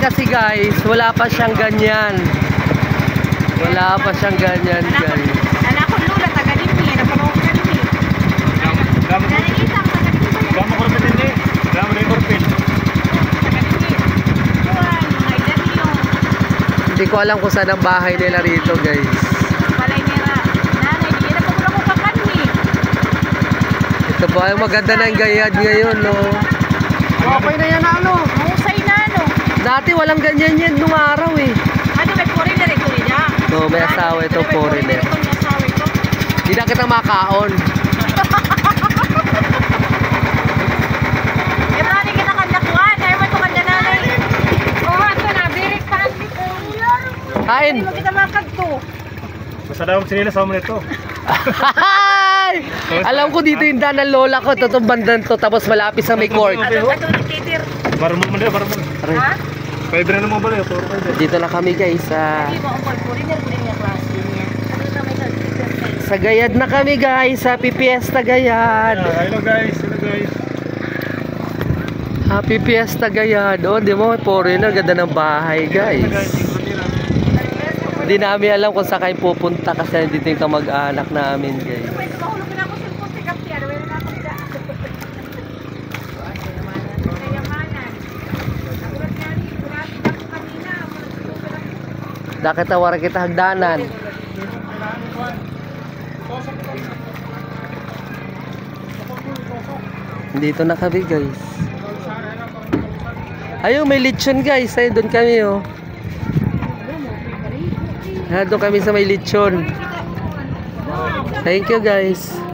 kasi guys, wala pa siyang ganyan. Wala pa siyang ganyan guys. Anak ko lula, taga din niya, napanood ka din eh. Gamo ko rin din eh. Gamo rin korpil. Taga din eh. Kuhan, mga ilan niyo. Hindi ko alam kung saan ang bahay nila rito guys. Balay nila. Nanay, hindi na pa ko kakan eh. Ito po ay maganda na yung gayad ngayon, no? Okay na yan, ano? Mahusay na, ano? Dati walang ganyan yan nung araw eh. Ano, may foreigner ito niya? No, may asawa ito, foreigner. Hindi na kita makaon. Eh, mali kita kandakuan. Ayaw mo ito kanda nanay. Oo, ito na. Birik pa. Kain! Hindi mo kita makagto. Basta daw sinila sa mo nito. Alam ko dito yung daan ng lola ko. Itong bandan to. Tapos malapit sa may court. Ito nagtitir. Marumol mo nila, marumol. Ha? Pwede na naman ba nila? Dito na kami guys. Hindi mo ang foreigner ko rin yung klase niya. Ano na may nagtitir? Sa Gayad na kami guys. Happy Fiesta Gayad. Hello guys, hello guys. Happy Fiesta Gayad. Oh, di mo, foreigner. Ganda ng bahay guys. Hindi namin alam kung saan kayo pupunta kasi dito yung kamag-anak namin guys. Pwede mahulog na ako sa punti kasi. Ano na ako nila? Kayamanan. Nagulat nga rin. Kurati na ako kanina. Dakit tawara kita hagdanan. Dito na kami guys. Ayun, may lechon guys. Ayun, doon kami oh. Doon kami sa may lechon. Thank you guys.